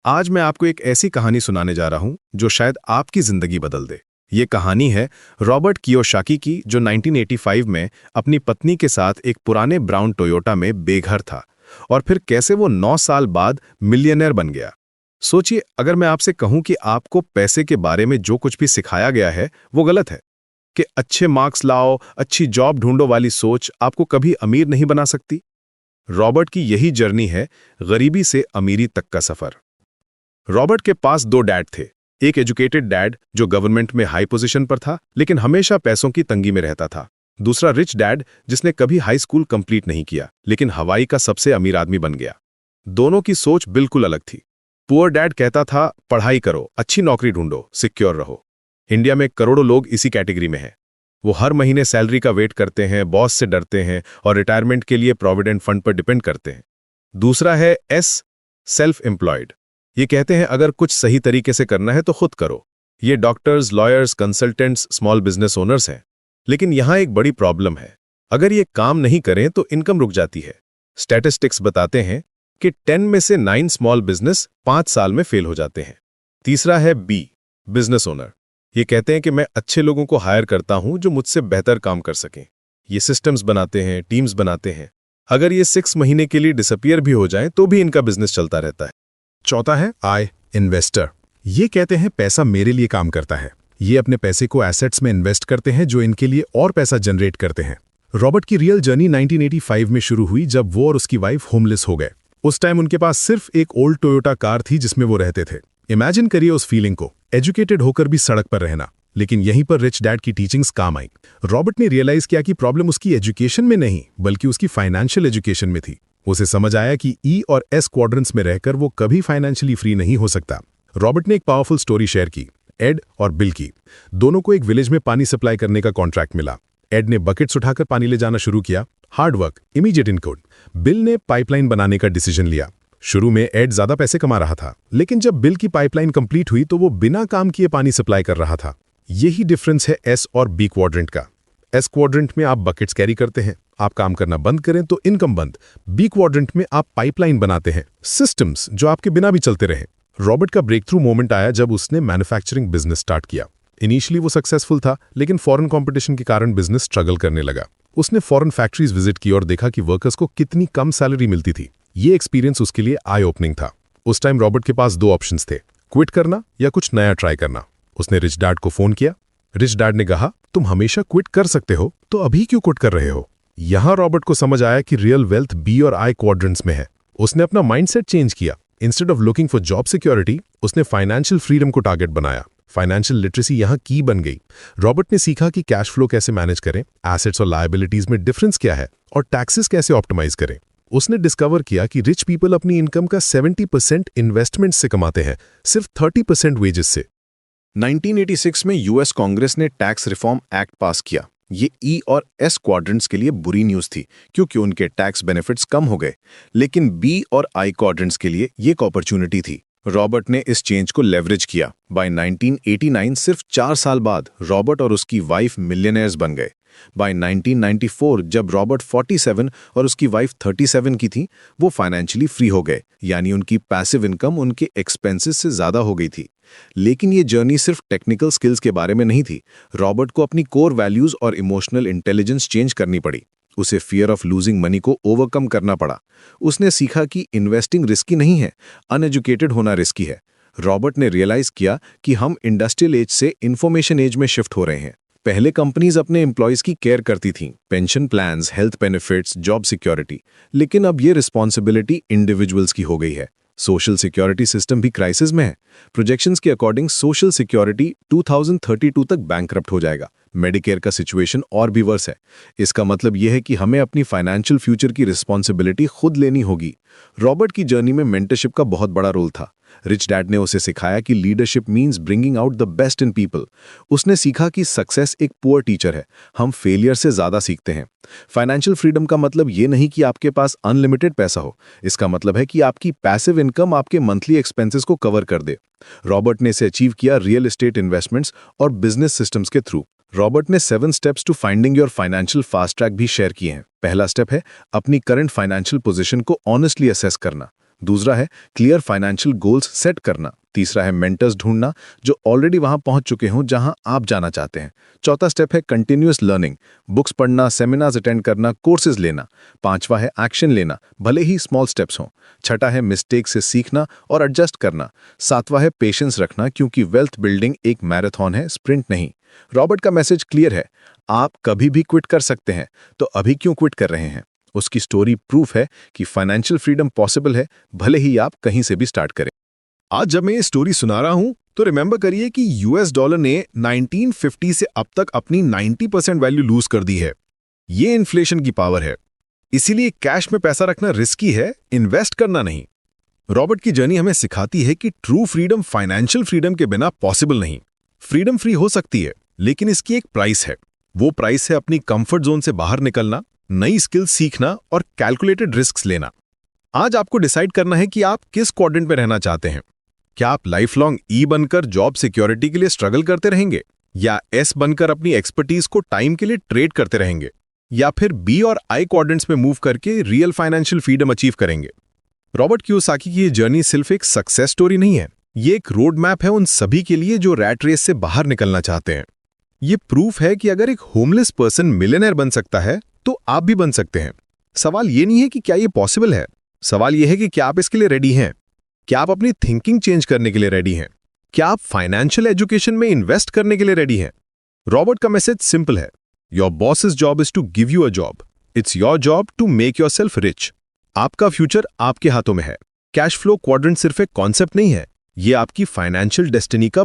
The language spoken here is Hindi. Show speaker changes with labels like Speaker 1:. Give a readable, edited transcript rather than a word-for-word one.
Speaker 1: आज मैं आपको एक ऐसी कहानी सुनाने जा रहा हूं जो शायद आपकी जिंदगी बदल दे। ये कहानी है रॉबर्ट कियोसाकी की, जो 1985 में अपनी पत्नी के साथ एक पुराने ब्राउन टोयोटा में बेघर था और फिर कैसे वो 9 साल बाद मिलियनेयर बन गया। सोचिए, अगर मैं आपसे कहूं कि आपको पैसे के बारे में जो कुछ भी सिखाया गया है वो गलत है, कि अच्छे मार्क्स लाओ, अच्छी जॉब ढूंढो वाली सोच आपको कभी अमीर नहीं बना सकती। रॉबर्ट की यही जर्नी है, गरीबी से अमीरी तक का सफर। रॉबर्ट के पास 2 डैड थे। एक एजुकेटेड डैड जो गवर्नमेंट में हाई पोजीशन पर था लेकिन हमेशा पैसों की तंगी में रहता था। दूसरा रिच डैड जिसने कभी हाई स्कूल कंप्लीट नहीं किया लेकिन हवाई का सबसे अमीर आदमी बन गया। दोनों की सोच बिल्कुल अलग थी। पुअर डैड कहता था, पढ़ाई करो, अच्छी नौकरी ढूंढो, सिक्योर रहो। इंडिया में करोड़ों लोग इसी कैटेगरी में हैं। वो हर महीने सैलरी का वेट करते हैं, बॉस से डरते हैं और रिटायरमेंट के लिए प्रोविडेंट फंड पर डिपेंड करते हैं। दूसरा है एस, सेल्फ एम्प्लॉयड। ये कहते हैं अगर कुछ सही तरीके से करना है तो खुद करो। ये doctors, lawyers, consultants, small business owners हैं। लेकिन यहां एक बड़ी प्रॉब्लम है, अगर ये काम नहीं करें तो इनकम रुक जाती है। स्टैटिस्टिक्स बताते हैं कि 10 में से 9 स्मॉल बिजनेस 5 साल में फेल हो जाते हैं। तीसरा है बी, बिजनेस ओनर। ये कहते हैं कि मैं अच्छे लोगों को हायर करता हूं जो मुझसे बेहतर काम कर सकें। ये सिस्टम्स बनाते हैं, टीम्स बनाते हैं। अगर ये 6 महीने के लिए डिसअपियर भी हो जाएं तो भी इनका बिजनेस चलता रहता है।
Speaker 2: चौथा है आई, इन्वेस्टर। ये कहते हैं पैसा मेरे लिए काम करता है। ये अपने पैसे को एसेट्स में इन्वेस्ट करते हैं जो इनके लिए और पैसा जनरेट करते हैं। रॉबर्ट की रियल जर्नी 1985 में शुरू हुई जब वो और उसकी वाइफ होमलेस हो गए। उस टाइम उनके पास सिर्फ एक ओल्ड टोयोटा कार थी जिसमें वो रहते थे। इमेजिन करिए उस फीलिंग को, एजुकेटेड होकर भी सड़क पर रहना। लेकिन यहीं पर रिच डैड की टीचिंग्स काम आई। रॉबर्ट ने रियलाइज किया कि प्रॉब्लम उसकी एजुकेशन में नहीं बल्कि उसकी फाइनेंशियल एजुकेशन में थी। उसे समझ आया कि ई और एस क्वाड्रेंट्स में रहकर वो कभी फाइनेंशियली फ्री नहीं हो सकता। रॉबर्ट ने एक पावरफुल स्टोरी शेयर की, एड और बिल की। दोनों को एक विलेज में पानी सप्लाई करने का कॉन्ट्रैक्ट मिला। एड ने बकेट्स उठाकर पानी ले जाना शुरू किया, hard work, immediate income. Bill ने पाइपलाइन बनाने का डिसीजन लिया। शुरू में एड ज्यादा पैसे कमा रहा था, लेकिन जब बिल की पाइपलाइन कंप्लीट हुई तो वो बिना काम किए पानी सप्लाई कर रहा था। यही डिफरेंस है एस और बी क्वाड्रेंट का। एस क्वाड्रेंट में आप बकेट्स कैरी करते हैं, आप काम करना बंद करें तो इनकम बंद। बी क्वाड्रेंट में आप पाइपलाइन बनाते हैं, सिस्टम्स जो आपके बिना भी चलते रहे। रॉबर्ट का ब्रेक थ्रू मोमेंट आया जब उसने मैन्युफैक्चरिंग बिजनेस स्टार्ट किया। इनिशियली वो सक्सेसफुल था, लेकिन फॉरेन कंपटीशन के कारण बिजनेस स्ट्रगल करने लगा। उसने फॉरेन फैक्ट्रीज विजिट की और देखा कि वर्कर्स को कितनी कम सैलरी मिलती थी। ये एक्सपीरियंस उसके लिए आई ओपनिंग था। उस टाइम रॉबर्ट के पास 2 ऑप्शंस थे, क्विट करना या कुछ नया ट्राई करना। उसने रिच डैड को फोन किया। रिच डैड ने कहा, तुम हमेशा क्विट कर सकते हो, तो अभी क्यों क्विट कर रहे हो? यहां रॉबर्ट को समझ आया कि रियल वेल्थ बी और आई क्वाड्रेंट्स में है। उसने अपना माइंडसेट चेंज किया। Instead of looking for job security, उसने फाइनेंशियल फ्रीडम को टारगेट बनाया। फाइनेंशियल लिटरेसी यहां की बन गई। रॉबर्ट ने सीखा कि कैश फ्लो कैसे मैनेज करें, एसेट्स और लायबिलिटीज में डिफरेंस क्या है और टैक्सेस कैसे ऑप्टिमाइज करें। उसने डिस्कवर किया कि रिच पीपल अपनी इनकम का 70% इन्वेस्टमेंट से कमाते हैं, सिर्फ 30% वेजेस से।
Speaker 1: 1986 में यूएस कांग्रेस ने टैक्स रिफॉर्म एक्ट पास किया। ये ई और एस क्वाड्रेंट्स के लिए बुरी न्यूज़ थी क्योंकि उनके टैक्स बेनिफिट्स कम हो गए, लेकिन बी और आई क्वाड्रेंट्स के लिए ये एक अपॉर्चुनिटी थी। रॉबर्ट ने इस चेंज को लेवरेज किया। बाय 1989, सिर्फ 4 साल बाद, रॉबर्ट और उसकी वाइफ मिलियनेयर्स बन गए। बाय 1994, जब रॉबर्ट 47 और उसकी वाइफ 37 की थी, वो फाइनेंशियली फ्री हो गए, यानी उनकी पैसिव इनकम उनके एक्सपेंसेस से ज़्यादा हो गई थी। लेकिन ये जर्नी सिर्फ टेक्निकल स्किल्स के बारे में नहीं थी। रॉबर्ट को अपनी कोर वैल्यूज और इमोशनल इंटेलिजेंस चेंज करनी पड़ी। उसे फियर ऑफ लूजिंग मनी को ओवरकम करना पड़ा। उसने सीखा कि इन्वेस्टिंग रिस्की नहीं है, अनएजुकेटेड होना रिस्की है। रॉबर्ट ने रियलाइज किया कि हम इंडस्ट्रियल एज से इंफॉर्मेशन एज में शिफ्ट हो रहे हैं। पहले कंपनीज अपने एम्प्लॉयज की केयर करती थीं, pension plans, health benefits, job security. लेकिन अब ये रिस्पॉन्सिबिलिटी इंडिविजुअल्स की हो गई है। सोशल सिक्योरिटी सिस्टम भी क्राइसिस में है। प्रोजेक्शंस के अकॉर्डिंग सोशल सिक्योरिटी 2032 तक बैंकरप्ट हो जाएगा। मेडिकेयर का सिचुएशन और भी वर्स है। इसका मतलब यह है कि हमें अपनी फाइनेंशियल फ्यूचर की रिस्पॉन्सिबिलिटी खुद लेनी होगी। रॉबर्ट की जर्नी में मेंटरशिप का बहुत बड़ा रोल था। रिच डैड ने उसे सिखाया कि leadership means bringing out the best in people. उसने सीखा कि सक्सेस एक पुअर टीचर है, हम फेलियर से ज़्यादा सीखते हैं। फाइनेंशियल फ्रीडम का मतलब ये नहीं कि आपके पास अनलिमिटेड पैसा हो, इसका मतलब है कि आपकी पैसिव इनकम आपके मंथली एक्सपेंसेस को कवर कर दे। रॉबर्ट ने इसे अचीव किया रियल एस्टेट इन्वेस्टमेंट्स और बिजनेस सिस्टम्स के थ्रू। रॉबर्ट ने 7 steps to finding your financial fast track भी शेयर किए हैं। पहला स्टेप है अपनी करंट फाइनेंशियल पोजीशन को ऑनेस्टली असेस करना। दूसरा है क्लियर फाइनेंशियल गोल्स सेट करना। तीसरा है मेंटर्स ढूंढना जो ऑलरेडी वहां पहुंच चुके हों जहां आप जाना चाहते हैं। चौथा स्टेप है कंटिन्यूअस लर्निंग, बुक्स पढ़ना, सेमिनार्स अटेंड करना, कोर्सेज लेना। पांचवा है एक्शन लेना, भले ही स्मॉल स्टेप्स हों। छठा है मिस्टेक से सीखना और एडजस्ट करना। सातवां है पेशेंस रखना, क्योंकि वेल्थ बिल्डिंग एक मैराथन है, स्प्रिंट नहीं। रॉबर्ट का मैसेज क्लियर है, आप कभी भी क्विट कर सकते हैं, तो अभी क्यों क्विट कर रहे हैं? उसकी स्टोरी प्रूफ है कि फाइनेंशियल फ्रीडम पॉसिबल है, भले ही आप कहीं से भी स्टार्ट करें।
Speaker 2: आज जब मैं ये स्टोरी सुना रहा हूं तो रिमेंबर करिए कि यूएस डॉलर ने 1950 से अब तक अपनी 90% वैल्यू लूज कर दी है। ये इन्फ्लेशन की पावर है, इसीलिए कैश में पैसा रखना रिस्की है, इन्वेस्ट करना नहीं। रॉबर्ट की जर्नी हमें सिखाती है कि ट्रू फ्रीडम फाइनेंशियल फ्रीडम के बिना पॉसिबल नहीं। फ्रीडम फ्री हो सकती है, लेकिन इसकी एक प्राइस है। वो प्राइस है अपनी कंफर्ट जोन से बाहर निकलना, नई स्किल सीखना और कैलकुलेटेड रिस्क्स लेना। आज आपको डिसाइड करना है कि आप किस क्वाड्रेंट में रहना चाहते हैं। क्या आप लाइफ लॉन्ग ई बनकर जॉब सिक्योरिटी के लिए स्ट्रगल करते रहेंगे, या एस बनकर अपनी एक्सपर्टीज को टाइम के लिए ट्रेड करते रहेंगे, या फिर बी और आई क्वाड्रेंट्स में मूव करके रियल फाइनेंशियल फ्रीडम अचीव करेंगे? रॉबर्ट कियोसाकी की ये जर्नी सिर्फ एक सक्सेस स्टोरी नहीं है, ये एक रोड मैप है उन सभी के लिए जो रैट रेस से बाहर निकलना चाहते हैं। ये प्रूफ है कि अगर एक होमलेस पर्सन मिलियनेयर बन सकता है तो आप भी बन सकते हैं। सवाल ये नहीं है कि क्या ये पॉसिबल है, सवाल ये है कि क्या आप इसके लिए रेडी हैं? क्या आप अपनी थिंकिंग चेंज करने के लिए रेडी हैं? क्या आप फाइनेंशियल एजुकेशन में इन्वेस्ट करने के लिए रेडी हैं? रॉबर्ट का मैसेज सिंपल है, your boss's job is to give you a job, it's your job to make yourself rich. आपका फ्यूचर आपके हाथों में है। कैश फ्लो क्वाड्रेंट सिर्फ एक कॉन्सेप्ट नहीं है, ये आपकी फाइनेंशियल डेस्टिनी का